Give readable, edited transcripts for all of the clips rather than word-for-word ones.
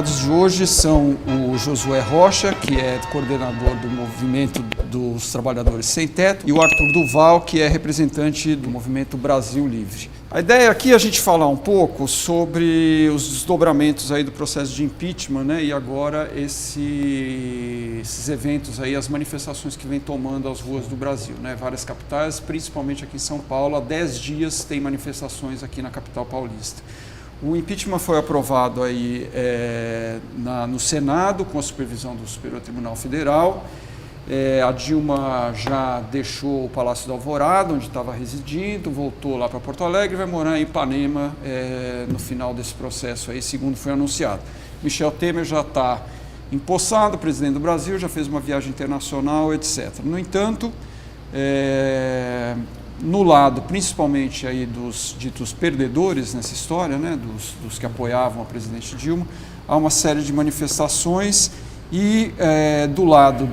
De hoje são o Josué Rocha, que é coordenador do movimento dos trabalhadores sem teto, e o Arthur Duval, que é representante do movimento Brasil Livre. A ideia aqui é a gente falar um pouco sobre os desdobramentos aí do processo de impeachment, né? E agora esses eventos aí, as manifestações que vêm tomando as ruas do Brasil, né? Várias capitais, principalmente aqui em São Paulo, há 10 dias tem manifestações aqui na capital paulista. O impeachment foi aprovado aí, no Senado, com a supervisão do Superior Tribunal Federal. A Dilma já deixou o Palácio da Alvorada, onde estava residindo, voltou lá para Porto Alegre e vai morar em Ipanema no final desse processo, aí, segundo foi anunciado. Michel Temer já está empossado, presidente do Brasil, já fez uma viagem internacional, etc. No entanto, no lado, principalmente aí dos ditos perdedores nessa história, né, dos que apoiavam a presidente Dilma, há uma série de manifestações e do lado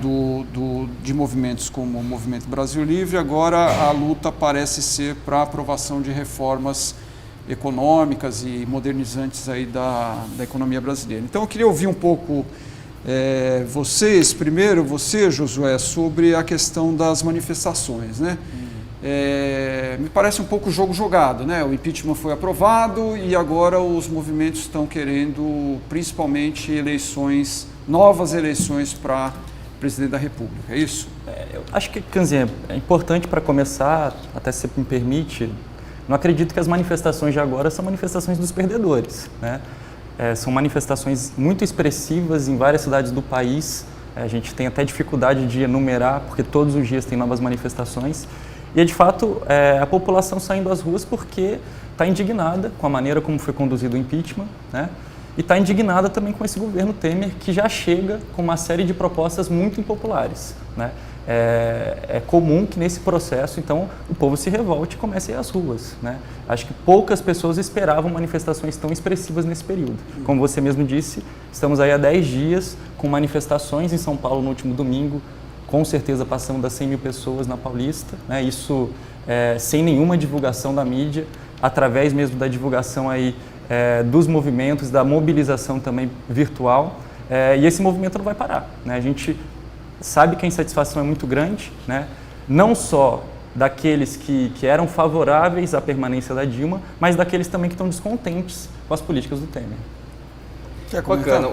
de movimentos como o Movimento Brasil Livre, agora a luta parece ser para a aprovação de reformas econômicas e modernizantes aí da economia brasileira. Então eu queria ouvir um pouco vocês, primeiro você, Josué, sobre a questão das manifestações, né? Me parece um pouco jogo jogado, né? O impeachment foi aprovado e agora os movimentos estão querendo principalmente novas eleições para presidente da República, é isso? Eu acho que, Kanzinha, é importante para começar, até se me permite, não acredito que as manifestações de agora são manifestações dos perdedores, né? São manifestações muito expressivas em várias cidades do país, a gente tem até dificuldade de enumerar, porque todos os dias tem novas manifestações. E é de fato a população saindo às ruas porque está indignada com a maneira como foi conduzido o impeachment, né? E está indignada também com esse governo Temer, que já chega com uma série de propostas muito impopulares, né? É comum que nesse processo, então, o povo se revolte e comece a ir às ruas, né? Acho que poucas pessoas esperavam manifestações tão expressivas nesse período. Como você mesmo disse, estamos aí há 10 dias com manifestações em São Paulo no último domingo, com certeza passando das 100 mil pessoas na Paulista, né? Isso sem nenhuma divulgação da mídia, através mesmo da divulgação aí, dos movimentos, da mobilização também virtual, e esse movimento não vai parar, né? A gente sabe que a insatisfação é muito grande, né? Não só daqueles que eram favoráveis à permanência da Dilma, mas daqueles também que estão descontentes com as políticas do Temer. Bacana.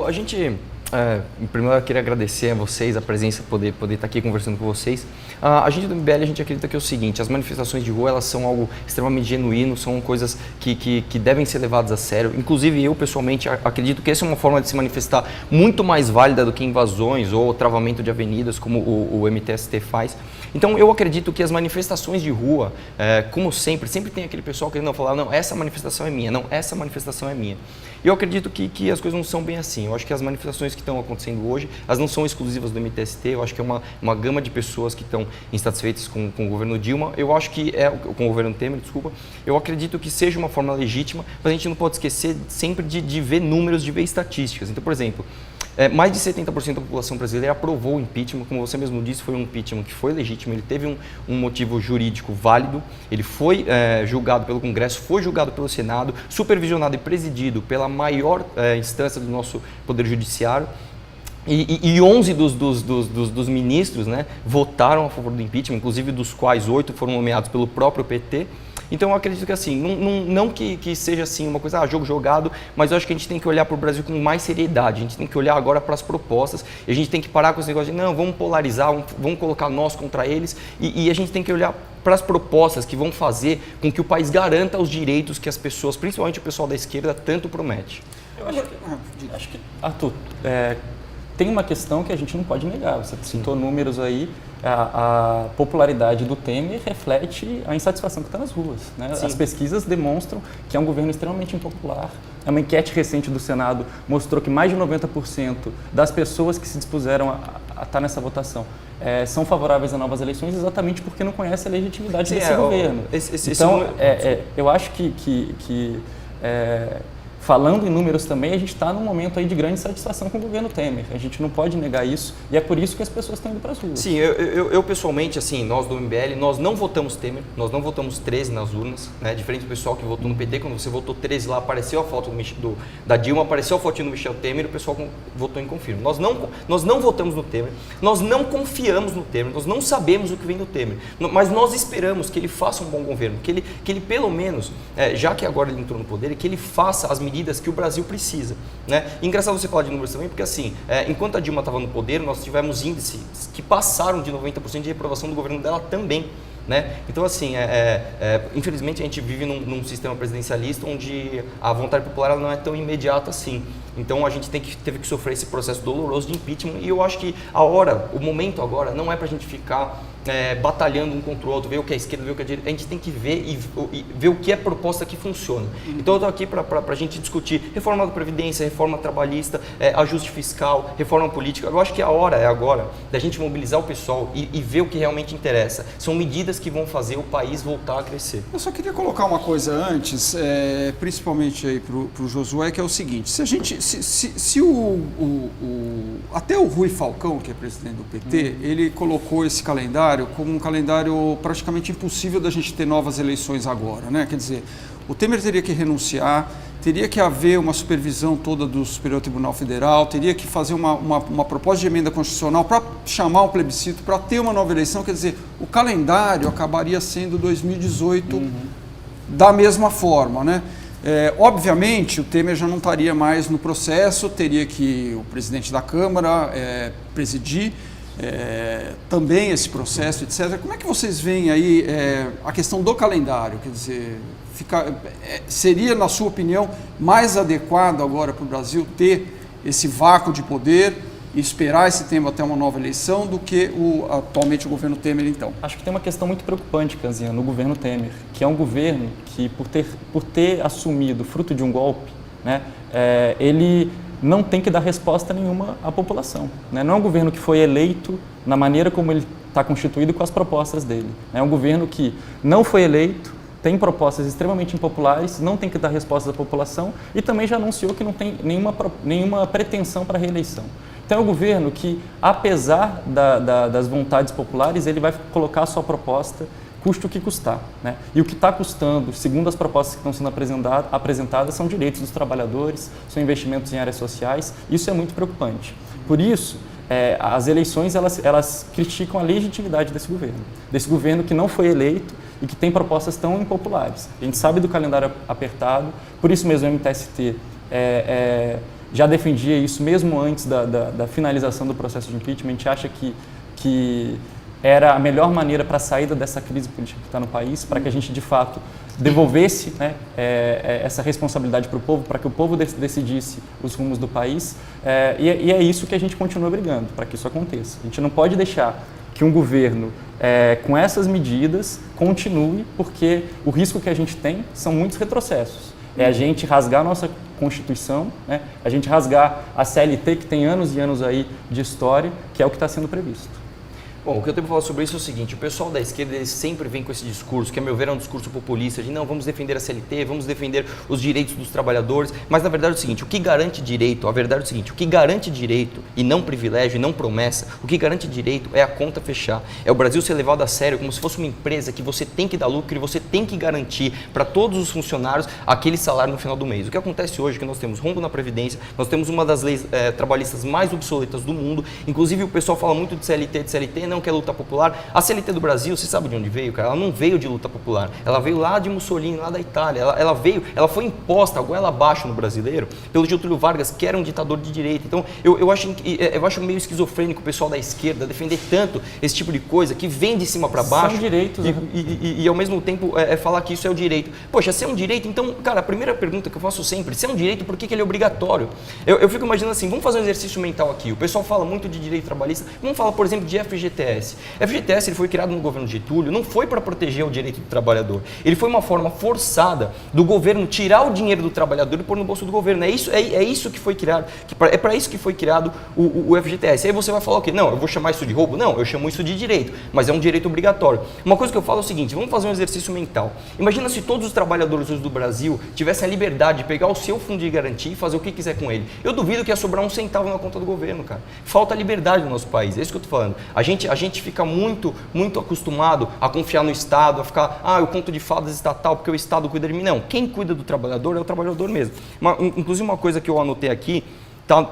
A gente, em primeiro lugar, eu queria agradecer a vocês, a presença, poder estar aqui conversando com vocês. A gente do MBL, a gente acredita que é o seguinte, as manifestações de rua, elas são algo extremamente genuíno, são coisas que devem ser levadas a sério. Inclusive, eu, pessoalmente, acredito que essa é uma forma de se manifestar muito mais válida do que invasões ou travamento de avenidas, como o MTST faz. Então, eu acredito que as manifestações de rua, como sempre tem aquele pessoal querendo falar, não, essa manifestação é minha, não, essa manifestação é minha. E eu acredito que as coisas não são bem assim. Eu acho que as manifestações que estão acontecendo hoje, elas não são exclusivas do MTST, eu acho que é uma gama de pessoas que estão insatisfeitas com o governo Dilma, eu acho que com o governo Temer, desculpa, eu acredito que seja uma forma legítima, mas a gente não pode esquecer sempre de ver números, de ver estatísticas. Então, por exemplo, mais de 70% da população brasileira aprovou o impeachment, como você mesmo disse, foi um impeachment que foi legítimo, ele teve um motivo jurídico válido, ele foi julgado pelo Congresso, foi julgado pelo Senado, supervisionado e presidido pela maior instância do nosso Poder Judiciário, e 11 dos ministros, né, votaram a favor do impeachment, inclusive dos quais 8 foram nomeados pelo próprio PT. Então eu acredito que assim, não que seja assim uma coisa, jogo jogado, mas eu acho que a gente tem que olhar para o Brasil com mais seriedade, a gente tem que olhar agora para as propostas, e a gente tem que parar com esse negócio de, não, vamos polarizar, vamos colocar nós contra eles, e a gente tem que olhar para as propostas que vão fazer com que o país garanta os direitos que as pessoas, principalmente o pessoal da esquerda, tanto promete. Eu acho que Arthur, tem uma questão que a gente não pode negar, você citou números aí, a popularidade do Temer reflete a insatisfação que está nas ruas, né? As pesquisas demonstram que é um governo extremamente impopular. Uma enquete recente do Senado mostrou que mais de 90% das pessoas que se dispuseram a estar nessa votação são favoráveis a novas eleições exatamente porque não conhecem a legitimidade desse governo. Eu acho que falando em números também, a gente está num momento aí de grande satisfação com o governo Temer. A gente não pode negar isso e é por isso que as pessoas estão indo para as ruas. Sim, eu pessoalmente, assim, nós do MBL, nós não votamos Temer, nós não votamos 13 nas urnas, né? Diferente do pessoal que votou no PT, quando você votou 13 lá, apareceu a foto da Dilma, apareceu a fotinho do Michel Temer e o pessoal votou em confirmo. Nós não votamos no Temer, nós não confiamos no Temer, nós não sabemos o que vem do Temer, mas nós esperamos que ele faça um bom governo, que ele pelo menos, já que agora ele entrou no poder, que ele faça as medidas que o Brasil precisa, né? E engraçado você falar de números também, porque assim, enquanto a Dilma estava no poder, nós tivemos índices que passaram de 90% de reprovação do governo dela também, né? Então assim, infelizmente a gente vive num sistema presidencialista onde a vontade popular ela não é tão imediata assim. Então a gente teve que sofrer esse processo doloroso de impeachment e eu acho que o momento agora não é para a gente ficar batalhando um contra o outro, ver o que é esquerda, ver o que é direita. A gente tem que ver e ver o que é proposta que funciona. Então eu estou aqui para a gente discutir reforma da Previdência, reforma trabalhista, ajuste fiscal, reforma política. Eu acho que a hora é agora da gente mobilizar o pessoal e ver o que realmente interessa. São medidas que vão fazer o país voltar a crescer. Eu só queria colocar uma coisa antes, principalmente aí para o Josué, que é o seguinte: até o Rui Falcão, que é presidente do PT, ele colocou esse calendário como um calendário praticamente impossível da gente ter novas eleições agora, né? Quer dizer, o Temer teria que renunciar, teria que haver uma supervisão toda do Superior Tribunal Federal, teria que fazer uma proposta de emenda constitucional para chamar um plebiscito, para ter uma nova eleição. Quer dizer, o calendário acabaria sendo 2018 da mesma forma, né? Obviamente, o Temer já não estaria mais no processo, teria que o presidente da Câmara presidir também esse processo, etc. Como é que vocês veem aí a questão do calendário? Quer dizer, seria, na sua opinião, mais adequado agora para o Brasil ter esse vácuo de poder e esperar esse tempo até uma nova eleição do que atualmente o governo Temer, então? Acho que tem uma questão muito preocupante, Kanzinha, no governo Temer, que é um governo que, por ter assumido fruto de um golpe, né, ele não tem que dar resposta nenhuma à população, né? Não é um governo que foi eleito na maneira como ele está constituído com as propostas dele. É um governo que não foi eleito, tem propostas extremamente impopulares, não tem que dar resposta à população e também já anunciou que não tem nenhuma pretensão para a reeleição. Então é um governo que, apesar das vontades populares, ele vai colocar a sua proposta, custe o que custar, né? E o que está custando, segundo as propostas que estão sendo apresentadas, são direitos dos trabalhadores, são investimentos em áreas sociais. Isso é muito preocupante. Por isso, as eleições elas criticam a legitimidade desse governo que não foi eleito e que tem propostas tão impopulares. A gente sabe do calendário apertado, por isso mesmo o MTST já defendia isso mesmo antes da finalização do processo de impeachment. A gente acha que era a melhor maneira para a saída dessa crise política que está no país, para que a gente, de fato, devolvesse, né, essa responsabilidade para o povo, para que o povo decidisse os rumos do país. E é isso que a gente continua brigando, para que isso aconteça. A gente não pode deixar que um governo, com essas medidas, continue, porque o risco que a gente tem são muitos retrocessos. É a gente rasgar a nossa Constituição, né, a gente rasgar a CLT, que tem anos e anos aí de história, que é o que está sendo previsto. Bom, o que eu tenho para falar sobre isso é o seguinte: o pessoal da esquerda eles sempre vem com esse discurso, que a meu ver é um discurso populista, de não, vamos defender a CLT, vamos defender os direitos dos trabalhadores, mas na verdade é o seguinte: o que garante direito, a verdade é o seguinte, o que garante direito e não privilégio e não promessa, o que garante direito é a conta fechar, é o Brasil ser levado a sério como se fosse uma empresa que você tem que dar lucro e você tem que garantir para todos os funcionários aquele salário no final do mês. O que acontece hoje é que nós temos rombo na Previdência, nós temos uma das leis trabalhistas mais obsoletas do mundo, inclusive o pessoal fala muito de CLT, não quer luta popular. A CLT do Brasil, você sabe de onde veio, cara? Ela não veio de luta popular, ela veio lá de Mussolini, lá da Itália, ela foi imposta a goela abaixo no brasileiro pelo Getúlio Vargas, que era um ditador de direita. Então eu acho meio esquizofrênico o pessoal da esquerda defender tanto esse tipo de coisa que vem de cima para baixo. São direitos, e ao mesmo tempo falar que isso é o direito. Poxa, se é um direito, então, cara, a primeira pergunta que eu faço sempre: se é um direito, por que ele é obrigatório? Eu fico imaginando assim, vamos fazer um exercício mental aqui. O pessoal fala muito de direito trabalhista, vamos falar, por exemplo, de FGTS. FGTS. FGTS ele foi criado no governo Getúlio, não foi para proteger o direito do trabalhador. Ele foi uma forma forçada do governo tirar o dinheiro do trabalhador e pôr no bolso do governo. É isso que foi criado, é para isso que foi criado o FGTS. Aí você vai falar o quê? Não, eu vou chamar isso de roubo? Não, eu chamo isso de direito, mas é um direito obrigatório. Uma coisa que eu falo é o seguinte, vamos fazer um exercício mental. Imagina se todos os trabalhadores hoje do Brasil tivessem a liberdade de pegar o seu fundo de garantia e fazer o que quiser com ele. Eu duvido que ia sobrar um centavo na conta do governo, cara. Falta liberdade no nosso país, é isso que eu tô falando. A gente fica muito acostumado a confiar no Estado, a ficar, eu conto de fadas estatal porque o Estado cuida de mim. Não, quem cuida do trabalhador é o trabalhador mesmo. Inclusive uma coisa que eu anotei aqui,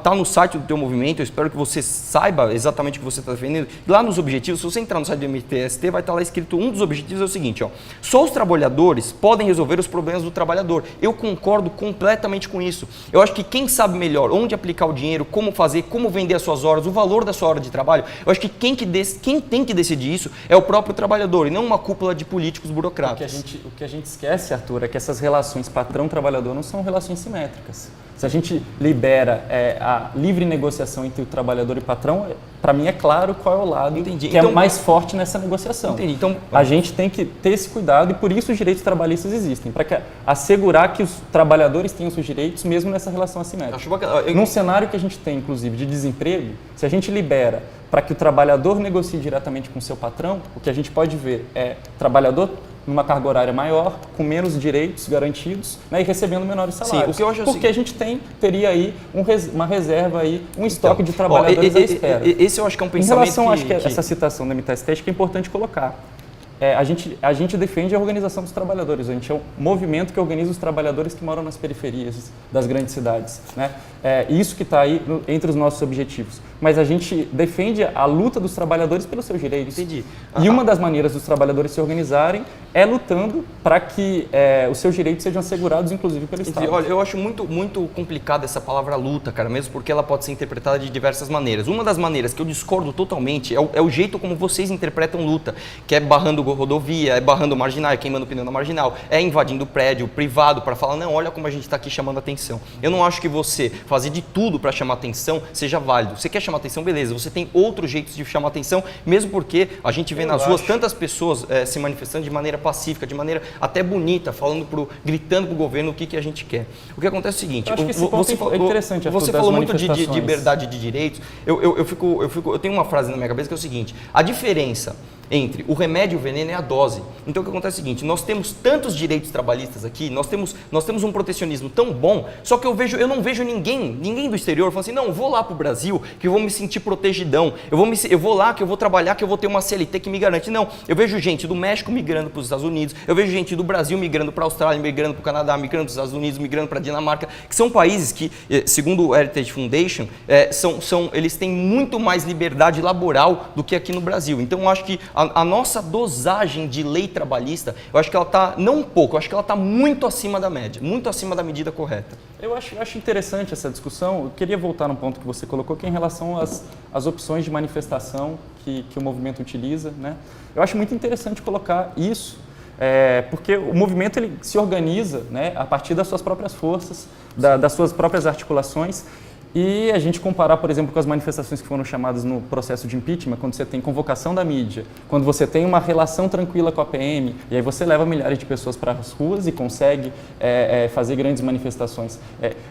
tá no site do teu movimento, eu espero que você saiba exatamente o que você está defendendo. Lá nos objetivos, se você entrar no site do MTST, vai estar lá escrito, um dos objetivos é o seguinte, só os trabalhadores podem resolver os problemas do trabalhador. Eu concordo completamente com isso. Eu acho que quem sabe melhor onde aplicar o dinheiro, como fazer, como vender as suas horas, o valor da sua hora de trabalho, eu acho que quem tem que decidir isso é o próprio trabalhador e não uma cúpula de políticos burocratas. O que a gente esquece, Arthur, é que essas relações patrão-trabalhador não são relações simétricas. Se a gente libera a livre negociação entre o trabalhador e o patrão, para mim é claro qual é o lado que é mais forte nessa negociação. Entendi. Então, a gente tem que ter esse cuidado e por isso os direitos trabalhistas existem, para assegurar que os trabalhadores tenham seus direitos mesmo nessa relação assimétrica. Num cenário que a gente tem, inclusive, de desemprego, se a gente libera para que o trabalhador negocie diretamente com o seu patrão, o que a gente pode ver é trabalhador numa carga horária maior, com menos direitos garantidos, né, e recebendo menores salários. Sim, o que eu acho porque a gente teria aí uma reserva, aí, um estoque de trabalhadores à espera. Esse eu acho que é um pensamento em relação, acho que essa citação da MTST, acho que é importante colocar. A gente defende a organização dos trabalhadores, a gente é um movimento que organiza os trabalhadores que moram nas periferias das grandes cidades, né? Isso que está aí entre os nossos objetivos. Mas a gente defende a luta dos trabalhadores pelos seus direitos. Entendi. E uma das maneiras dos trabalhadores se organizarem é lutando para que os seus direitos sejam assegurados, inclusive pelo Estado. Olha, eu acho muito complicada essa palavra luta, cara, mesmo porque ela pode ser interpretada de diversas maneiras. Uma das maneiras que eu discordo totalmente é o jeito como vocês interpretam luta, que é barrando rodovia, é barrando marginal, é queimando pneu na marginal, é invadindo prédio privado para falar, não, olha como a gente está aqui chamando atenção. Eu não acho que você fazer de tudo para chamar atenção seja válido. Você quer chamar atenção, beleza, você tem outros jeitos de chamar atenção, mesmo porque a gente vê nas ruas tantas pessoas se manifestando de maneira pacífica, de maneira até bonita, gritando pro governo o que a gente quer. O que acontece é o seguinte, é interessante, você falou muito de liberdade de direitos, eu tenho uma frase na minha cabeça que é o seguinte, a diferença entre o remédio e o veneno é a dose. Então o que acontece é o seguinte, nós temos tantos direitos trabalhistas aqui, nós temos um protecionismo tão bom, só que eu não vejo ninguém do exterior falando assim, não, eu vou lá pro Brasil que eu vou me sentir protegidão, eu vou lá que eu vou trabalhar, que eu vou ter uma CLT que me garante. Não, eu vejo gente do México migrando para os Estados Unidos, eu vejo gente do Brasil migrando para a Austrália, migrando para o Canadá, migrando para os Estados Unidos, migrando para a Dinamarca, que são países que, segundo o Heritage Foundation, eles têm muito mais liberdade laboral do que aqui no Brasil. Então eu acho que a nossa dosagem de lei trabalhista, eu acho que ela está, não um pouco, eu acho que ela está muito acima da média, muito acima da medida correta. Eu acho interessante essa discussão. Eu queria voltar num ponto que você colocou, que é em relação às opções de manifestação que o movimento utiliza, né? Eu acho muito interessante colocar isso, porque o movimento ele se organiza, né, a partir das suas próprias forças, das suas próprias articulações. E a gente comparar, por exemplo, com as manifestações que foram chamadas no processo de impeachment, quando você tem convocação da mídia, quando você tem uma relação tranquila com a PM, e aí você leva milhares de pessoas para as ruas e consegue fazer grandes manifestações.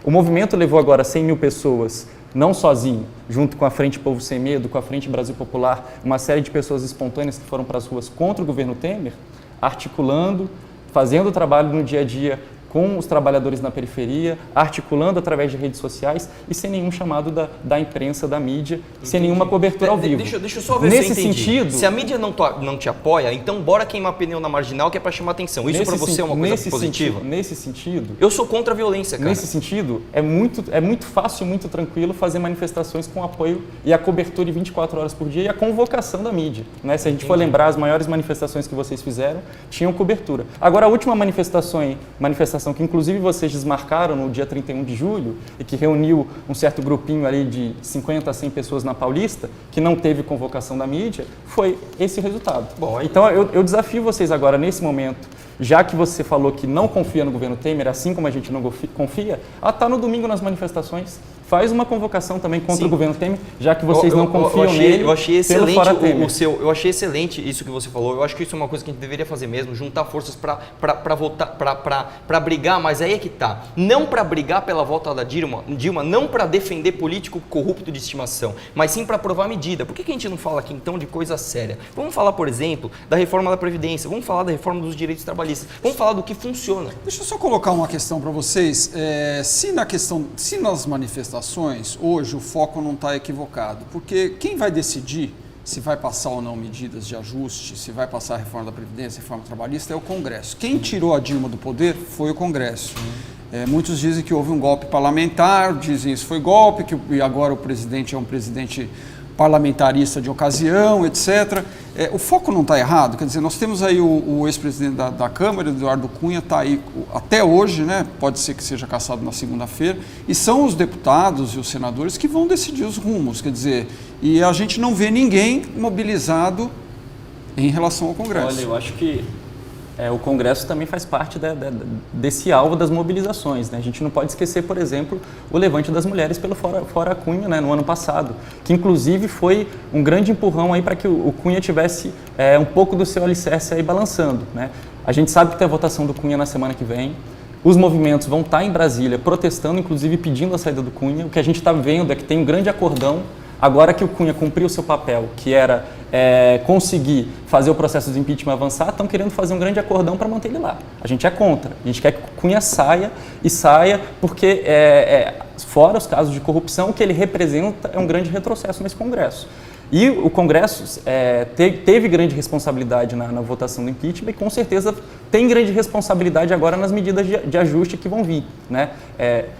O movimento levou agora 100 mil pessoas, não sozinho, junto com a Frente Povo Sem Medo, com a Frente Brasil Popular, uma série de pessoas espontâneas que foram para as ruas contra o governo Temer, articulando, fazendo o trabalho no dia a dia com os trabalhadores na periferia, articulando através de redes sociais e sem nenhum chamado da imprensa, da mídia, sem nenhuma cobertura ao vivo. Deixa eu só ver nesse se eu entendi. Sentido, se a mídia não te apoia, então bora queimar pneu na marginal que é para chamar atenção. Isso para você é uma coisa positiva? Nesse sentido... Eu sou contra a violência, cara. Nesse sentido, é muito fácil, muito tranquilo fazer manifestações com apoio e a cobertura de 24 horas por dia e a convocação da mídia, né? Se a gente for lembrar, as maiores manifestações que vocês fizeram tinham cobertura. Agora, a última manifestação que inclusive vocês desmarcaram no dia 31 de julho e que reuniu um certo grupinho ali de 50 a 100 pessoas na Paulista, que não teve convocação da mídia, foi esse resultado. Bom, então eu desafio vocês agora, nesse momento, já que você falou que não confia no governo Temer, assim como a gente não confia, a estar no domingo nas manifestações, faz uma convocação também contra o governo Temer, já que vocês não confiam nele. Eu achei excelente Fora Temer. eu achei excelente isso que você falou. Eu acho que isso é uma coisa que a gente deveria fazer mesmo, juntar forças para votar, para brigar, mas aí é que tá. Não para brigar pela volta da Dilma, não para defender político corrupto de estimação, mas sim para aprovar medida. Por que a gente não fala aqui então de coisa séria? Vamos falar, por exemplo, da reforma da Previdência, vamos falar da reforma dos direitos trabalhistas, vamos falar do que funciona. Deixa eu só colocar uma questão para vocês. Se nas manifestações, hoje o foco não está equivocado, porque quem vai decidir se vai passar ou não medidas de ajuste, se vai passar a reforma da Previdência, a reforma trabalhista, é o Congresso. Quem tirou a Dilma do poder foi o Congresso. Muitos dizem que houve um golpe parlamentar, dizem isso foi golpe, e agora o presidente é um presidente parlamentarista de ocasião, etc. O foco não está errado, quer dizer, nós temos aí o ex-presidente da Câmara, Eduardo Cunha, está aí até hoje, né? Pode ser que seja cassado na segunda-feira, e são os deputados e os senadores que vão decidir os rumos, quer dizer, e a gente não vê ninguém mobilizado em relação ao Congresso. Olha, eu acho que o Congresso também faz parte desse alvo das mobilizações, né? A gente não pode esquecer, por exemplo, o levante das mulheres pelo Fora Cunha, né, no ano passado, que inclusive foi um grande empurrão aí para que o Cunha tivesse um pouco do seu alicerce aí balançando, né? A gente sabe que tem a votação do Cunha na semana que vem. Os movimentos vão estar em Brasília protestando, inclusive pedindo a saída do Cunha. O que a gente está vendo é que tem um grande acordão. Agora que o Cunha cumpriu o seu papel, que era conseguir fazer o processo de impeachment avançar, estão querendo fazer um grande acordão para manter ele lá. A gente é contra. A gente quer que o Cunha saia porque, fora os casos de corrupção, o que ele representa é um grande retrocesso nesse Congresso. E o Congresso teve grande responsabilidade na votação do impeachment e com certeza tem grande responsabilidade agora nas medidas de ajuste que vão vir, né?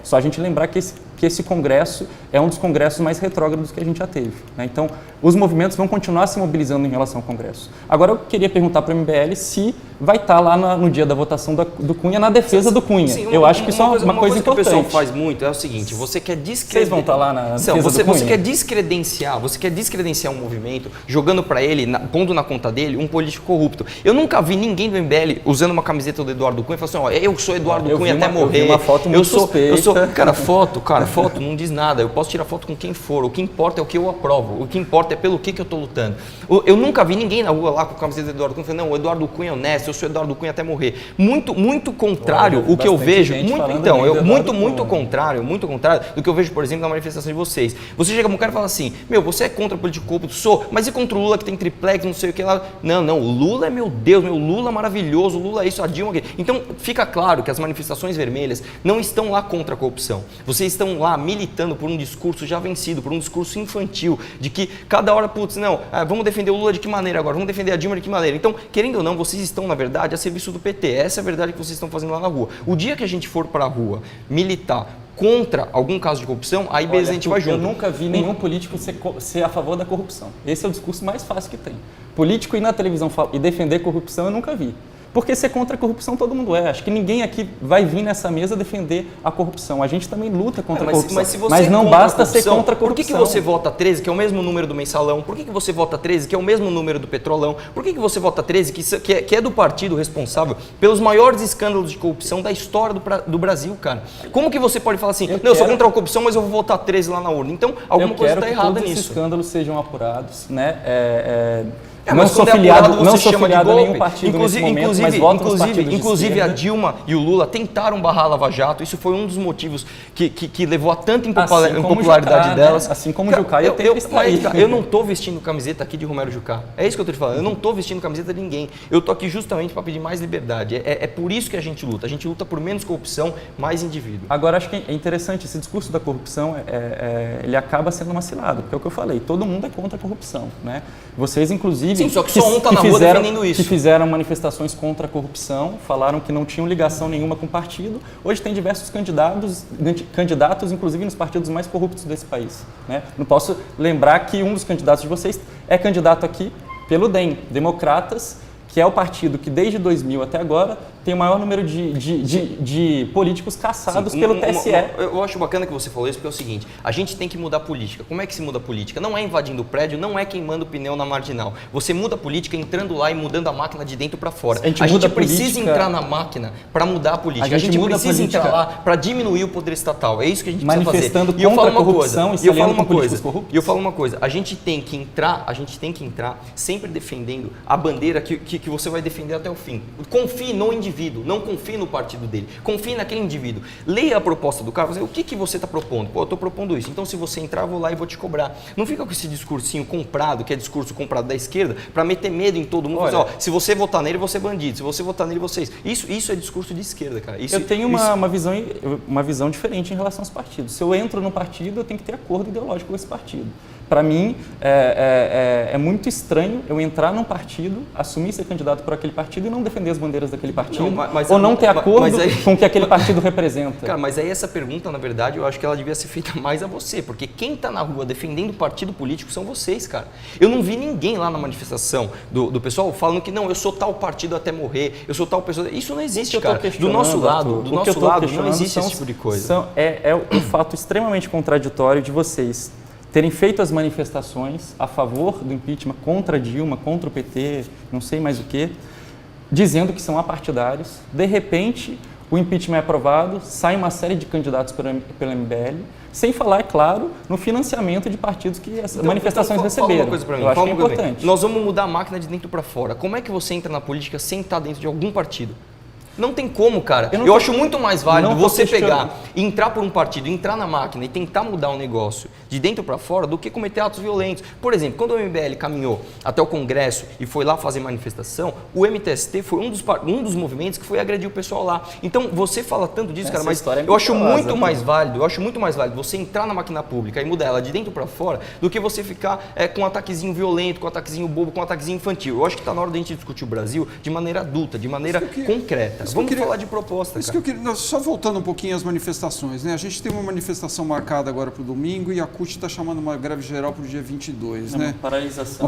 Só a gente lembrar que esse Congresso é um dos congressos mais retrógrados que a gente já teve, né? Então, os movimentos vão continuar se mobilizando em relação ao Congresso. Agora, eu queria perguntar para o MBL se vai estar lá no dia da votação do Cunha, na defesa do Cunha. Sim, eu acho que isso é uma coisa importante. Que o pessoal faz muito é o seguinte, você quer descredenciar... Vocês vão estar lá na defesa do Cunha? Você quer descredenciar um movimento, jogando para ele, pondo na conta dele, um político corrupto. Eu nunca vi ninguém do MBL usando uma camiseta do Eduardo Cunha e falando assim, eu sou Eduardo Cunha até morrer. Eu vi uma foto muito suspeita. Cara, foto não diz nada. Eu posso tirar foto com quem for. O que importa é o que eu aprovo. O que importa é pelo que eu estou lutando. Eu nunca vi ninguém na rua lá com a camiseta do Eduardo Cunha falando, não, o Eduardo Cunha é honesto, eu sou Eduardo Cunha até morrer. Muito contrário o que eu vejo. Muito contrário do que eu vejo, por exemplo, na manifestação de vocês. Você chega para um cara e fala assim, você é contra político corrupto? Sou, mas e contra o Lula que tem triplex, não sei o que lá? Não, o Lula é meu Deus, meu Lula maravilhoso, o Lula é isso, a Dilma... Então, fica claro que as manifestações vermelhas não estão lá contra a corrupção. Vocês estão lá militando por um discurso já vencido, por um discurso infantil, de que cada hora, vamos defender o Lula de que maneira agora? Vamos defender a Dilma de que maneira? Então, querendo ou não, vocês estão, na verdade, a serviço do PT. Essa é a verdade que vocês estão fazendo lá na rua. O dia que a gente for para a rua militar contra algum caso de corrupção, aí beleza, a gente vai junto. Eu nunca vi nenhum político ser a favor da corrupção. Esse é o discurso mais fácil que tem. Político ir na televisão e defender corrupção, eu nunca vi. Porque ser contra a corrupção todo mundo é. Acho que ninguém aqui vai vir nessa mesa defender a corrupção. A gente também luta contra a corrupção. Mas não basta ser contra a corrupção. Por que você vota 13, que é o mesmo número do mensalão? Por que você vota 13, que é o mesmo número do petrolão? Por que você vota 13, que é do partido responsável pelos maiores escândalos de corrupção da história do Brasil, cara? Como que você pode falar assim, eu sou contra a corrupção, mas eu vou votar 13 lá na urna? Então, alguma coisa está errada nisso. Eu quero que todos esses escândalos sejam apurados, né? Não sou filiado a nenhum partido nesse momento, mas voto nos partidos de inclusive a Dilma e o Lula tentaram barrar a Lava Jato. Isso foi um dos motivos que levou a tanta impopularidade delas. Né? Assim como o Jucá eu não estou vestindo camiseta aqui de Romero Jucá. É isso que eu estou te falando. Eu não estou vestindo camiseta de ninguém. Eu estou aqui justamente para pedir mais liberdade. É por isso que a gente luta. A gente luta por menos corrupção, mais indivíduo. Agora, acho que é interessante, esse discurso da corrupção, ele acaba sendo uma cilada, porque é o que eu falei, todo mundo é contra a corrupção, né? Vocês, inclusive, sim, só que só um tá na rua defendendo isso. Que fizeram manifestações contra a corrupção, falaram que não tinham ligação nenhuma com o partido. Hoje tem diversos candidatos, inclusive nos partidos mais corruptos desse país, né? Não posso lembrar que um dos candidatos de vocês é candidato aqui pelo DEM, Democratas, que é o partido que desde 2000 até agora tem o maior número de políticos caçados pelo TSE. Eu acho bacana que você falou isso, porque é o seguinte, a gente tem que mudar a política. Como é que se muda a política? Não é invadindo o prédio, não é queimando o pneu na marginal. Você muda a política entrando lá e mudando a máquina de dentro para fora. A gente precisa entrar na máquina para mudar a política. A gente precisa entrar lá para diminuir o poder estatal. É isso que a gente precisa fazer. Manifestando contra a corrupção e saliendo com políticos corruptos. E eu falo uma coisa, a gente tem que entrar sempre defendendo a bandeira que você vai defender até o fim. Confie no indivíduo, não confie no partido dele. Confie naquele indivíduo. Leia a proposta do cara, o que você está propondo? Pô, eu estou propondo isso. Então, se você entrar, eu vou lá e vou te cobrar. Não fica com esse discursinho comprado, que é discurso comprado da esquerda, para meter medo em todo mundo. Olha, se você votar nele, você é bandido. Se você votar nele, você é isso. Isso é discurso de esquerda, cara. Eu tenho uma visão diferente em relação aos partidos. Se eu entro no partido, eu tenho que ter acordo ideológico com esse partido. Para mim, é muito estranho eu entrar num partido, assumir ser candidato por aquele partido e não defender as bandeiras daquele partido, ou não ter acordo com o que aquele partido representa. Cara, mas aí essa pergunta, na verdade, eu acho que ela devia ser feita mais a você, porque quem está na rua defendendo o partido político são vocês, cara. Eu não vi ninguém lá na manifestação do pessoal falando que não, eu sou tal partido até morrer, eu sou tal pessoa. Isso não existe, cara. Do nosso lado não existe esse tipo de coisa. É um fato extremamente contraditório de vocês terem feito as manifestações a favor do impeachment contra Dilma, contra o PT, não sei mais o que, dizendo que são apartidários. De repente, o impeachment é aprovado, sai uma série de candidatos pela MBL, sem falar, é claro, no financiamento de partidos que as manifestações receberam. Fala uma coisa pra mim, eu acho que é importante. Nós vamos mudar a máquina de dentro para fora. Como é que você entra na política sem estar dentro de algum partido? Não tem como, cara. Eu acho muito mais válido você pegar, entrar por um partido, entrar na máquina e tentar mudar um negócio de dentro para fora do que cometer atos violentos. Por exemplo, quando o MBL caminhou até o Congresso e foi lá fazer manifestação, o MTST foi um dos movimentos que foi agredir o pessoal lá. Então, você fala tanto disso, cara, mas eu acho muito mais válido, você entrar na máquina pública e mudar ela de dentro para fora do que você ficar com um ataquezinho violento, com um ataquezinho bobo, com um ataquezinho infantil. Eu acho que está na hora da gente discutir o Brasil de maneira adulta, de maneira concreta. Vamos falar de proposta, isso cara. Só voltando um pouquinho às manifestações, né? A gente tem uma manifestação marcada agora para o domingo e a CUT está chamando uma greve geral para o dia 22, né? Uma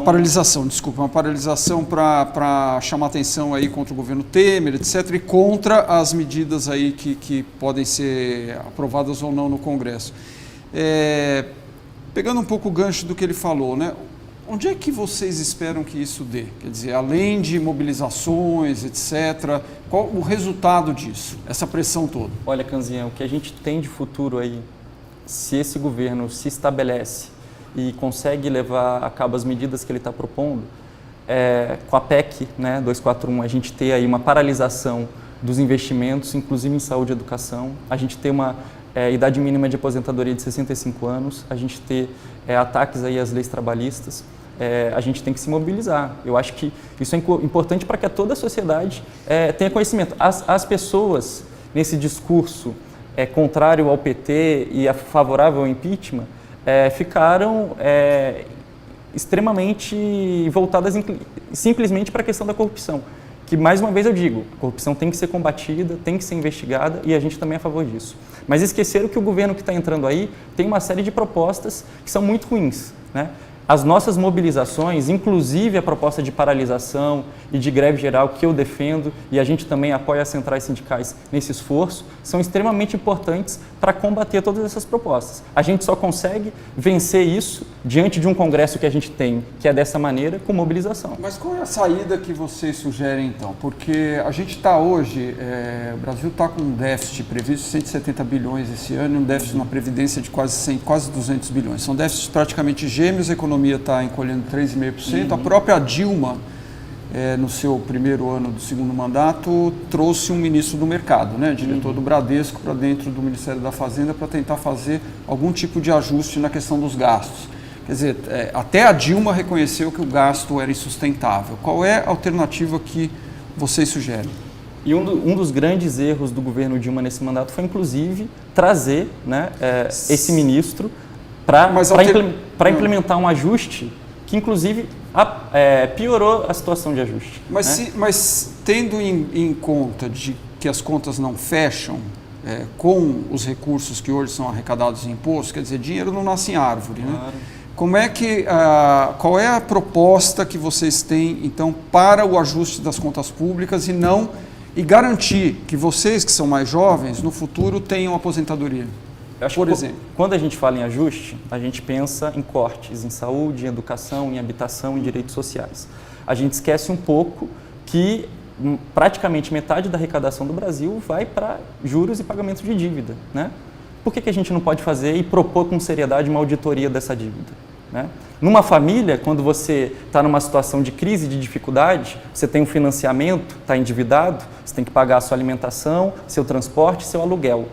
paralisação para chamar atenção aí contra o governo Temer, etc. E contra as medidas aí que podem ser aprovadas ou não no Congresso. Pegando um pouco o gancho do que ele falou, né? Onde é que vocês esperam que isso dê? Quer dizer, além de mobilizações, etc., qual o resultado disso, essa pressão toda? Olha, Kanzian, o que a gente tem de futuro aí, se esse governo se estabelece e consegue levar a cabo as medidas que ele está propondo, com a PEC, né, 241, a gente ter aí uma paralisação dos investimentos, inclusive em saúde e educação, a gente ter uma idade mínima de aposentadoria de 65 anos, a gente ter ataques aí às leis trabalhistas, a gente tem que se mobilizar. Eu acho que isso é importante para que toda a sociedade tenha conhecimento. As pessoas, nesse discurso contrário ao PT e favorável ao impeachment, ficaram extremamente voltadas simplesmente para a questão da corrupção. Que, mais uma vez eu digo, a corrupção tem que ser combatida, tem que ser investigada e a gente também é a favor disso. Mas esqueceram que o governo que está entrando aí tem uma série de propostas que são muito ruins, né? As nossas mobilizações, inclusive a proposta de paralisação e de greve geral que eu defendo e a gente também apoia as centrais sindicais nesse esforço, são extremamente importantes para combater todas essas propostas. A gente só consegue vencer isso diante de um Congresso que a gente tem, que é dessa maneira, com mobilização. Mas qual é a saída que vocês sugerem então? Porque a gente está hoje, o Brasil está com um déficit previsto de 170 bilhões esse ano e um déficit na Previdência de quase 200 bilhões. São déficits praticamente gêmeos, a economia está encolhendo 3,5%. A própria Dilma, no seu primeiro ano do segundo mandato, trouxe um ministro do mercado, né, diretor do Bradesco, para dentro do Ministério da Fazenda para tentar fazer algum tipo de ajuste na questão dos gastos. Quer dizer, até a Dilma reconheceu que o gasto era insustentável. Qual é a alternativa que vocês sugerem? E um dos grandes erros do governo Dilma nesse mandato foi, inclusive, trazer, né, esse ministro para implementar um ajuste que, inclusive, piorou a situação de ajuste. Mas tendo em conta de que as contas não fecham com os recursos que hoje são arrecadados em impostos, quer dizer, dinheiro não nasce em árvore, né? Claro. Qual é a proposta que vocês têm, então, para o ajuste das contas públicas e não e garantir que vocês que são mais jovens, no futuro, tenham aposentadoria? Eu acho Por que exemplo. Quando a gente fala em ajuste, a gente pensa em cortes em saúde, em educação, em habitação, em direitos sociais. A gente esquece um pouco que praticamente metade da arrecadação do Brasil vai para juros e pagamentos de dívida, né? Por que a gente não pode fazer e propor com seriedade uma auditoria dessa dívida, né? Numa família, quando você está numa situação de crise, de dificuldade, você tem um financiamento, está endividado, você tem que pagar a sua alimentação, seu transporte, seu aluguel.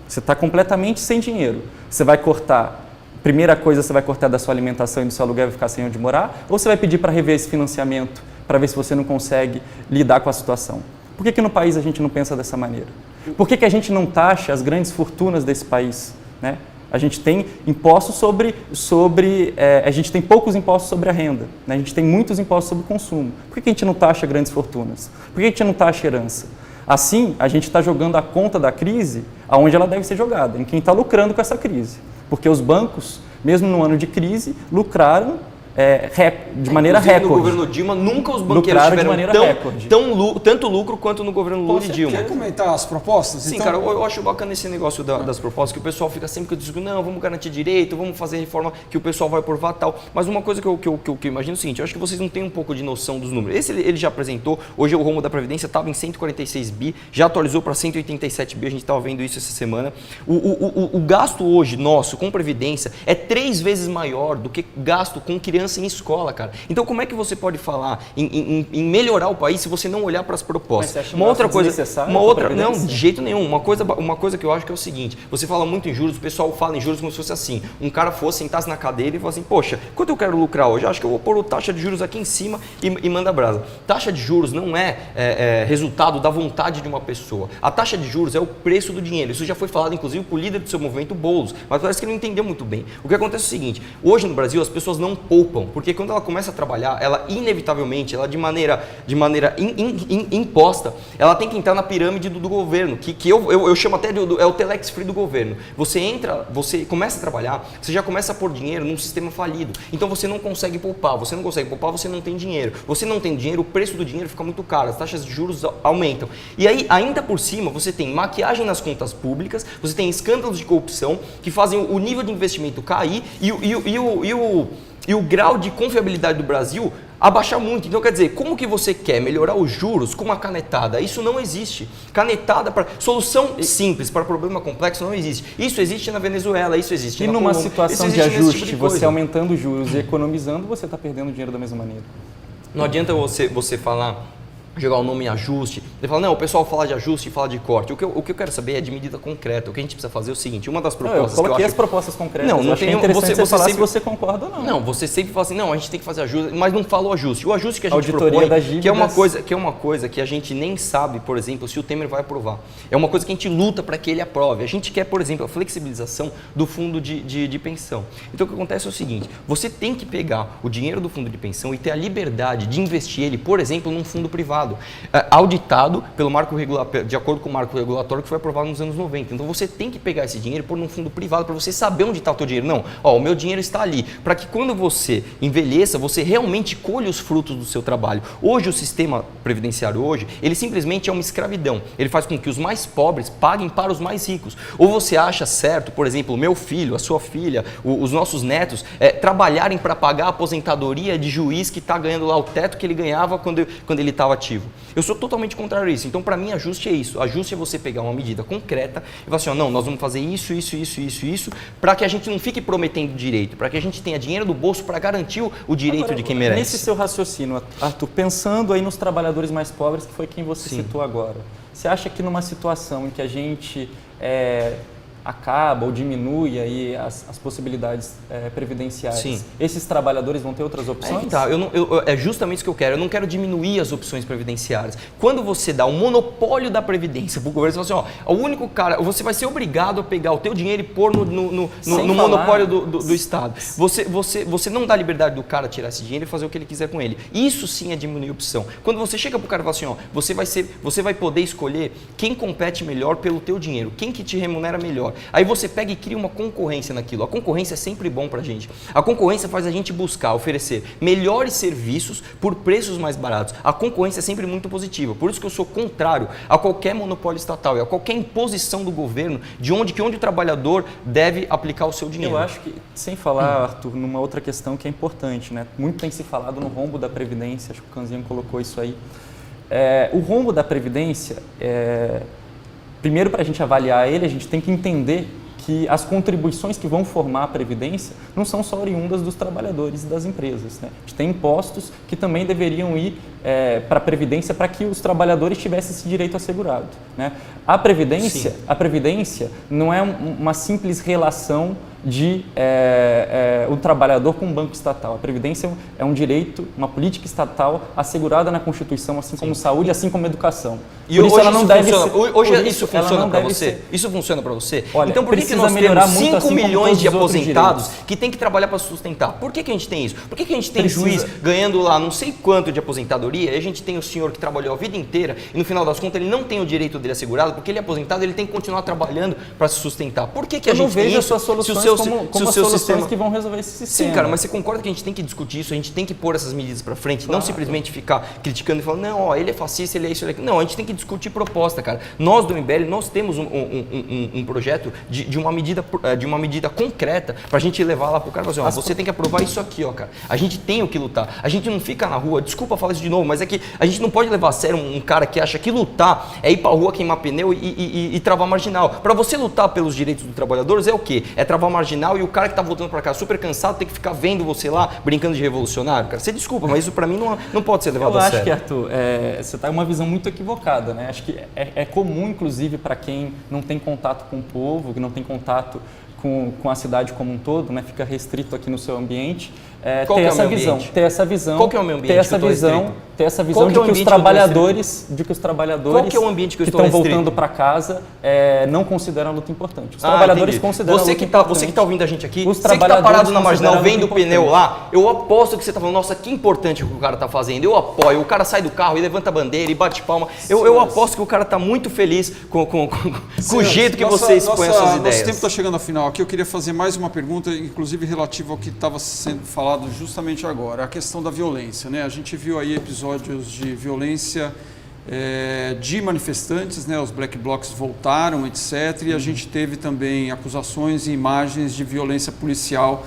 Você está completamente sem dinheiro. Você vai cortar, primeira coisa, você vai cortar da sua alimentação e do seu aluguel e vai ficar sem onde morar? Ou você vai pedir para rever esse financiamento, para ver se você não consegue lidar com a situação? Por que no país a gente não pensa dessa maneira? Por que a gente não taxa as grandes fortunas desse país, né? A gente tem impostos a gente tem poucos impostos sobre a renda, né? A gente tem muitos impostos sobre o consumo. Por que a gente não taxa grandes fortunas? Por que a gente não taxa herança? Assim, a gente está jogando a conta da crise aonde ela deve ser jogada, em quem está lucrando com essa crise. Porque os bancos, mesmo no ano de crise, lucraram de maneira recorde. No governo Dilma, nunca os banqueiros tiveram tanto lucro quanto no governo Lula e Dilma. Quer comentar as propostas? Sim, então, cara, eu acho bacana esse negócio das propostas, que o pessoal fica sempre que eu digo, não, vamos garantir direito, vamos fazer reforma que o pessoal vai aprovar tal. Mas uma coisa que eu imagino é o seguinte, eu acho que vocês não têm um pouco de noção dos números. Esse ele já apresentou, hoje o rombo da Previdência estava em 146 bi, já atualizou para 187 bi, a gente estava vendo isso essa semana. O gasto hoje nosso com Previdência é 3 vezes maior do que gasto com criança em escola, cara. Então, como é que você pode falar em melhorar o país se você não olhar para as propostas? Mas você acha uma outra coisa, não, de jeito nenhum. Uma coisa que eu acho que é o seguinte: você fala muito em juros, o pessoal fala em juros como se fosse assim. Um cara sentasse na cadeira e falasse assim, poxa, quanto eu quero lucrar hoje? Acho que eu vou pôr a taxa de juros aqui em cima e manda brasa. Taxa de juros não é resultado da vontade de uma pessoa. A taxa de juros é o preço do dinheiro. Isso já foi falado, inclusive, por líder do seu movimento, Boulos, mas parece que ele não entendeu muito bem. O que acontece é o seguinte: hoje no Brasil as pessoas não poupam, porque quando ela começa a trabalhar, ela inevitavelmente, ela de maneira imposta, ela tem que entrar na pirâmide do governo, que eu chamo até é o telex free do governo. Você começa a trabalhar, você já começa a pôr dinheiro num sistema falido. Então você não consegue poupar, você não tem dinheiro. Você não tem dinheiro, o preço do dinheiro fica muito caro, as taxas de juros aumentam. E aí, ainda por cima, você tem maquiagem nas contas públicas, você tem escândalos de corrupção que fazem o nível de investimento cair e o grau de confiabilidade do Brasil abaixar muito. Então, quer dizer, como que você quer melhorar os juros com uma canetada? Isso não existe. Canetada para solução simples para problema complexo não existe. Isso existe na Venezuela, isso existe na Colômbia. E numa situação de ajuste, você aumentando os juros e economizando, você está perdendo dinheiro da mesma maneira. Não adianta você falar, jogar o nome em ajuste. Ele fala, não, o pessoal fala de ajuste e fala de corte. O que eu quero saber é de medida concreta. O que a gente precisa fazer é o seguinte, uma das propostas eu coloquei as propostas concretas. Não tem interessante você falar sempre... se você concorda ou não. Não, você sempre fala assim, não, a gente tem que fazer ajuste, mas não fala o ajuste. O ajuste que a gente Auditoria propõe, das dívidas... que é uma coisa que a gente nem sabe, por exemplo, se o Temer vai aprovar. É uma coisa que a gente luta para que ele aprove. A gente quer, por exemplo, a flexibilização do fundo de pensão. Então, o que acontece é o seguinte, você tem que pegar o dinheiro do fundo de pensão e ter a liberdade de investir ele, por exemplo, num fundo privado. Auditado pelo marco regulatório, de acordo com o marco regulatório que foi aprovado nos anos 90. Então você tem que pegar esse dinheiro e pôr num fundo privado para você saber onde está o teu dinheiro. Não, o meu dinheiro está ali, para que quando você envelheça, você realmente colhe os frutos do seu trabalho. Hoje o sistema previdenciário ele simplesmente é uma escravidão. Ele faz com que os mais pobres paguem para os mais ricos. Ou você acha certo, por exemplo, o meu filho, a sua filha, os nossos netos, trabalharem para pagar a aposentadoria de juiz que está ganhando lá o teto que ele ganhava quando ele estava ativo. Eu sou totalmente contrário a isso. Então, para mim, ajuste é isso. Ajuste é você pegar uma medida concreta e falar assim, não, nós vamos fazer isso, para que a gente não fique prometendo direito, para que a gente tenha dinheiro do bolso para garantir o direito Agora, de quem merece. Nesse seu raciocínio, Arthur, pensando aí nos trabalhadores mais pobres, que foi quem você citou agora, você acha que numa situação em que a gente acaba ou diminui aí as possibilidades previdenciárias, esses trabalhadores vão ter outras opções? É justamente isso que eu quero. Eu não quero diminuir as opções previdenciárias. Quando você dá o monopólio da previdência para o governo, você fala assim, o único cara, você vai ser obrigado a pegar o teu dinheiro e pôr no monopólio do Estado. Você não dá liberdade do cara tirar esse dinheiro e fazer o que ele quiser com ele. Isso sim é diminuir a opção. Quando você chega para o cara e fala assim, você vai poder escolher quem compete melhor pelo teu dinheiro, quem que te remunera melhor. melhor. Aí você pega e cria uma concorrência naquilo. A concorrência é sempre bom pra gente. A concorrência faz a gente buscar oferecer melhores serviços por preços mais baratos. A concorrência é sempre muito positiva. Por isso que eu sou contrário a qualquer monopólio estatal e a qualquer imposição do governo de onde o trabalhador deve aplicar o seu dinheiro. Eu acho que, sem falar, Arthur, numa outra questão que é importante, né? Muito tem se falado no rombo da Previdência, acho que o Canzinho colocou isso aí. O rombo da Previdência, primeiro para a gente avaliar ele, a gente tem que entender que as contribuições que vão formar a Previdência não são só oriundas dos trabalhadores e das empresas, né? A gente tem impostos que também deveriam ir para a Previdência para que os trabalhadores tivessem esse direito assegurado, né? A Previdência não é uma simples relação de o trabalhador com o banco estatal. A Previdência é um direito, uma política estatal assegurada na Constituição, assim como saúde, assim como educação. E por hoje isso ela não deve ser, hoje isso funciona para você? Isso funciona para você? Olha, então por que nós temos 5 milhões de aposentados que tem que trabalhar para sustentar? Por que a gente tem isso? Por que a gente tem juiz ganhando lá não sei quanto de aposentadoria e a gente tem o senhor que trabalhou a vida inteira e no final das contas ele não tem o direito dele assegurado porque ele é aposentado, ele tem que continuar trabalhando para se sustentar. Por que a gente não vejo tem as suas soluções como as soluções que vão resolver esse sistema? Sim, cara, mas você concorda que a gente tem que discutir isso, a gente tem que pôr essas medidas para frente, não simplesmente ficar criticando e falando, não, ó, ele é fascista, ele é isso, ele é aquilo. Não, a gente tem que discutir proposta, cara. Nós do MBL, nós temos um projeto de uma medida concreta pra gente levar lá pro cara e falar assim, ó, você tem que aprovar isso aqui, ó, cara. A gente tem o que lutar. A gente não fica na rua, desculpa falar isso de novo, mas é que a gente não pode levar a sério um cara que acha que lutar é ir pra rua, queimar pneu e travar marginal. Pra você lutar pelos direitos dos trabalhadores é o quê? É travar marginal e o cara que tá voltando pra cá super cansado tem que ficar vendo você lá brincando de revolucionário, cara. Você desculpa, mas isso pra mim não pode ser levado a sério. Eu acho que, Arthur, você tá em uma visão muito equivocada, né? Acho que é comum, inclusive, para quem não tem contato com o povo, que não tem contato com a cidade como um todo, né? Fica restrito aqui no seu ambiente, ter essa visão. Qual que é o meu ambiente? Ter essa visão de que os trabalhadores Qual que é o ambiente que eu estou estão voltando para casa não consideram a luta importante. Os trabalhadores consideram você que está ouvindo a gente aqui, você que está parado na marginal vendo o pneu lá, eu aposto que você está falando, nossa, que importante o que o cara está fazendo. Eu apoio, o cara sai do carro e levanta a bandeira e bate palma. Eu aposto que o cara está muito feliz com o jeito que você expõe as suas ideias. Nosso tempo está chegando ao final. Aqui eu queria fazer mais uma pergunta, inclusive relativa ao que estava sendo falado justamente agora, a questão da violência, né? A gente viu aí episódios de violência de manifestantes, né? Os black blocs voltaram, etc. E a gente teve também acusações e imagens de violência policial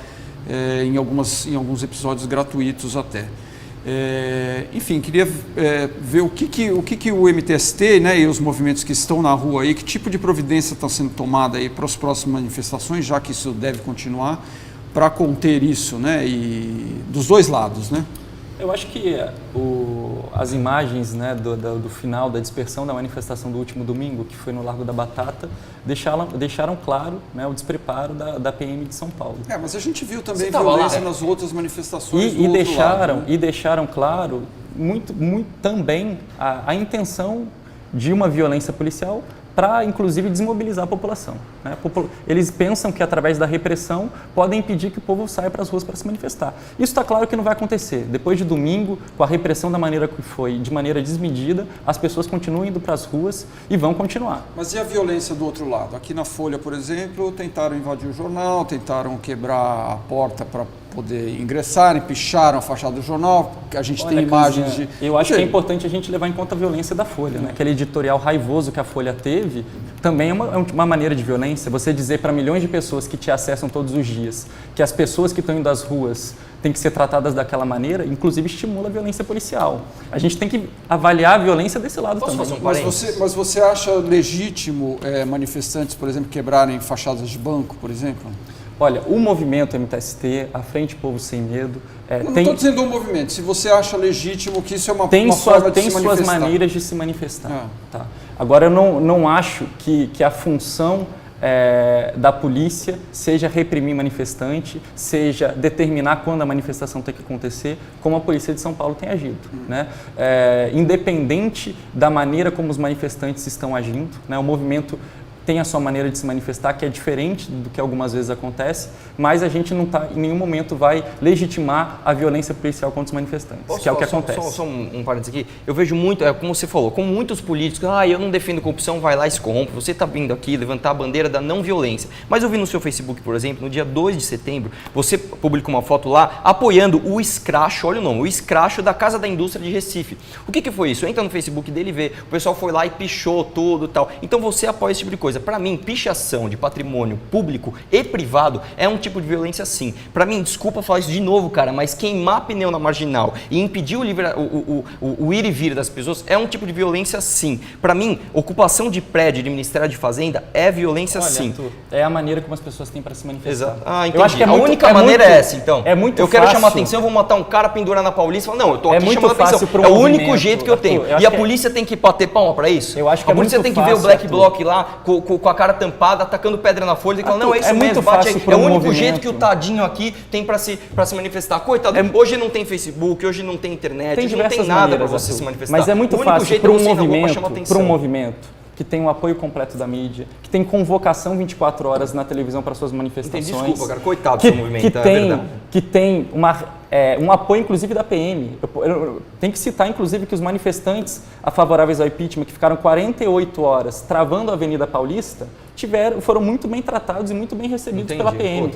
em alguns episódios gratuitos até. Enfim, queria ver o que o MTST, né, e os movimentos que estão na rua aí, que tipo de providência está sendo tomada aí para as próximas manifestações, já que isso deve continuar, para conter isso, né, e dos dois lados, né? Eu acho que as imagens, né, do final da dispersão da manifestação do último domingo, que foi no Largo da Batata, deixaram claro, né, o despreparo da PM de São Paulo. Mas a gente viu também violência nas outras manifestações e deixaram claro muito também a intenção de uma violência policial para, inclusive, desmobilizar a população, né? Eles pensam que, através da repressão, podem impedir que o povo saia para as ruas para se manifestar. Isso está claro que não vai acontecer. Depois de domingo, com a repressão da maneira que foi, de maneira desmedida, as pessoas continuam indo para as ruas e vão continuar. Mas e a violência do outro lado? Aqui na Folha, por exemplo, tentaram invadir o jornal, tentaram quebrar a porta para poder ingressarem, picharam a fachada do jornal, a gente tem imagens de... Eu acho que é importante a gente levar em conta a violência da Folha, né? Aquele editorial raivoso que a Folha teve, também é uma maneira de violência. Você dizer para milhões de pessoas que te acessam todos os dias que as pessoas que estão indo às ruas têm que ser tratadas daquela maneira, inclusive estimula a violência policial. A gente tem que avaliar a violência desse lado também. Mas você acha legítimo manifestantes, por exemplo, quebrarem fachadas de banco, por exemplo? Olha, o movimento MTST, a Frente Povo Sem Medo... não estou dizendo o movimento, se você acha legítimo que isso é uma forma de se manifestar. Tem suas maneiras de se manifestar. Tá? Agora, eu não acho que a função da polícia seja reprimir manifestante, seja determinar quando a manifestação tem que acontecer, como a Polícia de São Paulo tem agido. Né? Independente da maneira como os manifestantes estão agindo, né? O movimento tem a sua maneira de se manifestar, que é diferente do que algumas vezes acontece, mas a gente não tá, em nenhum momento vai legitimar a violência policial contra os manifestantes, que é o que acontece. Só um parênteses aqui. Eu vejo muito, como você falou, como muitos políticos, eu não defendo corrupção, vai lá e se corrompe. Você está vindo aqui levantar a bandeira da não violência. Mas eu vi no seu Facebook, por exemplo, no dia 2 de setembro, você publicou uma foto lá apoiando o escracho, olha o nome, o escracho da Casa da Indústria de Recife. O que foi isso? Entra no Facebook dele e vê, o pessoal foi lá e pichou tudo e tal. Então você apoia esse tipo de coisa. Para mim, pichação de patrimônio público e privado é um tipo de violência sim. Para mim, desculpa falar isso de novo, cara, mas queimar pneu na marginal e impedir o ir e vir das pessoas é um tipo de violência sim. Para mim, ocupação de prédio de Ministério de Fazenda é violência sim. Arthur, é a maneira como as pessoas têm para se manifestar. Exato. Entendi. Eu acho que a única maneira é essa, então. É muito eu quero chamar atenção, eu vou matar um cara, pendurar na Paulista e falar, não, eu tô aqui chamando atenção. É o único jeito que eu tenho. E a polícia tem que bater palma para isso? Eu acho que a polícia tem que ver o Black Bloc lá com a cara tampada, atacando pedra na folha e falar, não, é isso mesmo, bate aí. É o único jeito que o tadinho aqui tem para se manifestar. Coitado, hoje não tem Facebook, hoje não tem internet, hoje não tem nada para você se manifestar. Mas é muito fácil para um movimento que tem o apoio completo da mídia, que tem convocação 24 horas na televisão para suas manifestações. Desculpa, cara, coitado do seu movimento, que tem um apoio, inclusive, da PM. Eu tenho que citar, inclusive, que os manifestantes favoráveis ao impeachment, que ficaram 48 horas travando a Avenida Paulista, foram muito bem tratados e muito bem recebidos pela PM.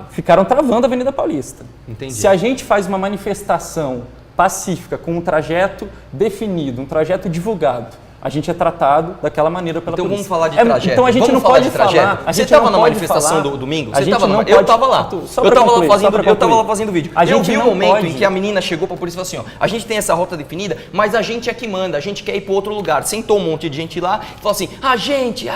Ficaram travando a Avenida Paulista. Entendi. Se a gente faz uma manifestação pacífica, com um trajeto definido, um trajeto divulgado, a gente é tratado daquela maneira pela polícia. Então vamos falar de trajeto. Então a gente não pode falar. Você estava na manifestação do domingo? Eu estava lá. Eu estava lá fazendo vídeo. Eu vi o momento em que a menina chegou para a polícia e falou assim, a gente tem essa rota definida, mas a gente é que manda, a gente quer ir para outro lugar. Sentou um monte de gente lá e falou assim, a gente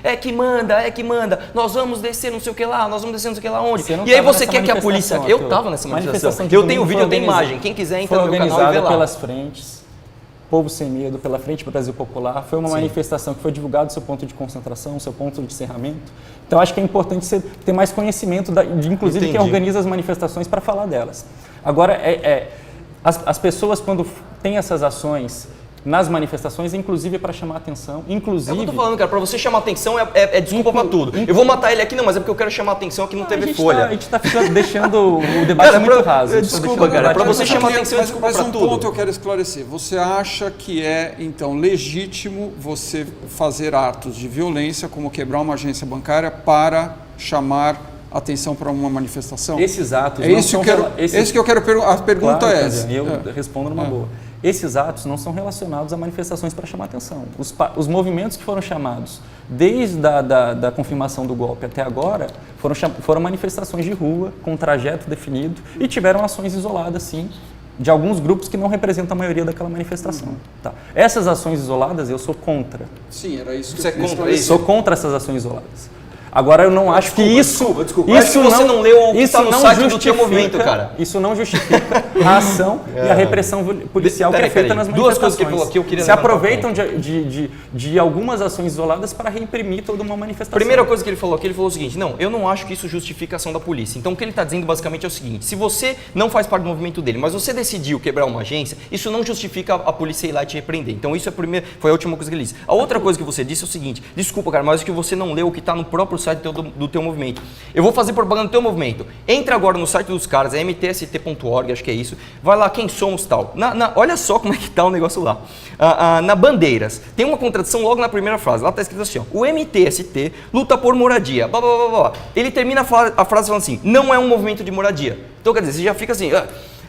é que manda, nós vamos descer não sei o que lá, nós vamos descer não sei o que lá onde. E aí você quer que a polícia... Eu estava nessa manifestação. Eu tenho vídeo, eu tenho imagem. Quem quiser entra no meu canal e vê lá. Pelas frentes. Povo Sem Medo, pela Frente Brasil Popular, foi uma manifestação que foi divulgado o seu ponto de concentração, o seu ponto de encerramento. Então, acho que é importante você ter mais conhecimento, inclusive, quem organiza as manifestações para falar delas. Agora, as pessoas, quando têm essas ações nas manifestações, inclusive para chamar atenção, inclusive... É o que eu tô falando, cara, para você chamar atenção é desculpa para tudo. Eu vou matar ele aqui, não, mas é porque eu quero chamar atenção aqui não teve folha. A gente tá deixando o debate muito raso. Desculpa, cara, para você chamar atenção é desculpa para tudo. Mas um ponto eu quero esclarecer. Você acha que é, então, legítimo você fazer atos de violência, como quebrar uma agência bancária, para chamar atenção para uma manifestação? Esses atos... Esse que eu quero perguntar. A pergunta é essa. Eu respondo numa boa. Esses atos não são relacionados a manifestações para chamar atenção. Os movimentos que foram chamados desde da confirmação do golpe até agora foram manifestações de rua, com um trajeto definido e tiveram ações isoladas, sim, de alguns grupos que não representam a maioria daquela manifestação. Tá. Essas ações isoladas eu sou contra. Sim, era isso que você é contra. Sou contra essas ações isoladas. Agora, eu não acho que isso... Desculpa. Isso não, você não leu o que está no site do teu movimento, cara. Isso não justifica a ação e a repressão policial que é feita nas manifestações. Duas coisas que ele falou aqui, eu queria... Se aproveitam de algumas ações isoladas para reprimir toda uma manifestação. Primeira coisa que ele falou aqui, ele falou o seguinte, não, eu não acho que isso justifica a ação da polícia. Então, o que ele está dizendo basicamente é o seguinte, se você não faz parte do movimento dele, mas você decidiu quebrar uma agência, isso não justifica a polícia ir lá e te repreender. Então, isso foi a última coisa que ele disse. A outra coisa que você disse é o seguinte, desculpa, cara, mas acho que você não leu o que está no próprio site do teu movimento. Eu vou fazer propaganda do teu movimento. Entra agora no site dos caras, é mtst.org, acho que é isso. Vai lá, quem somos tal. Olha só como é que tá o negócio lá. Na Bandeiras, tem uma contradição logo na primeira frase. Lá está escrito assim, ó, o MTST luta por moradia. Blá, blá, blá, blá. Ele termina a frase falando assim, não é um movimento de moradia. Então, quer dizer, você já fica assim...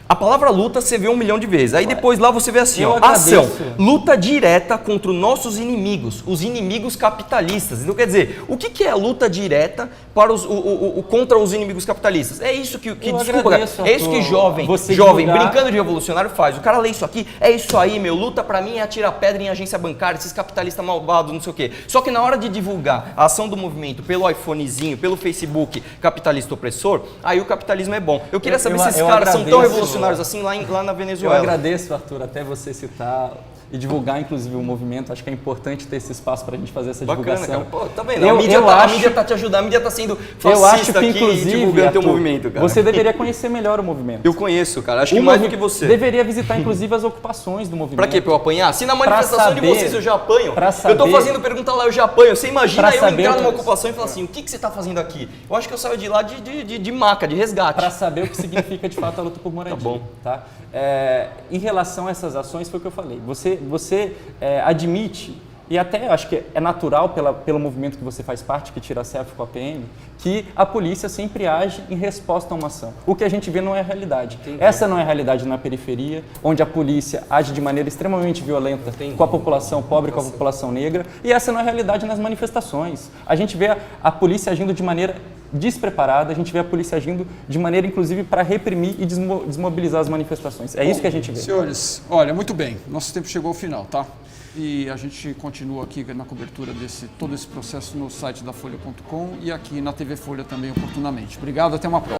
A palavra luta você vê 1 milhão de vezes. Aí depois lá você vê assim, ó, ação. Luta direta contra os nossos inimigos, os inimigos capitalistas. Então quer dizer, o que é a luta direta para contra os inimigos capitalistas? É isso que desculpa, cara, é isso que jovem brincando de revolucionário faz. O cara lê isso aqui, é isso aí, meu, luta pra mim é atirar pedra em agência bancária, esses capitalistas malvados, não sei o quê. Só que na hora de divulgar a ação do movimento pelo iPhonezinho, pelo Facebook capitalista opressor, aí o capitalismo é bom. Eu queria saber se esses caras são tão revolucionários assim lá na Venezuela. Eu agradeço, Arthur, até você citar e divulgar, inclusive, o movimento. Acho que é importante ter esse espaço para a gente fazer essa Bacana, divulgação. cara. Pô, tá vendo? A mídia tá te ajudando, a mídia tá sendo Eu acho fascista que, aqui inclusive, divulgando teu Arthur, movimento, cara. você deveria conhecer melhor o movimento. Eu conheço, cara. Acho que mais do que você. Deveria visitar, inclusive, as ocupações do movimento. Pra quê? Pra eu apanhar? Se na manifestação de vocês eu já apanho, pra eu tô saber- fazendo pergunta lá, eu já apanho. Você imagina pra eu saber entrar o que- numa ocupação e falar assim, o que você tá fazendo aqui? Eu acho que eu saio de lá de maca, de resgate. Para saber o que significa de fato a luta por moradia. Tá bom. Tá? Em relação a essas ações, foi o que eu falei. Você admite, e até acho que é natural pelo movimento que você faz parte, que tira a CEF com a PM, que a polícia sempre age em resposta a uma ação. O que a gente vê não é a realidade. Entendi. Essa não é a realidade na periferia, onde a polícia age de maneira extremamente violenta com a população pobre, com a população negra, e essa não é a realidade nas manifestações. A gente vê a polícia agindo de maneira despreparada, a gente vê a polícia agindo de maneira, inclusive, para reprimir e desmobilizar as manifestações. É isso que a gente vê. Senhores, olha, muito bem, nosso tempo chegou ao final, tá? E a gente continua aqui na cobertura todo esse processo no site da Folha.com e aqui na TV Folha também, oportunamente. Obrigado, até uma próxima.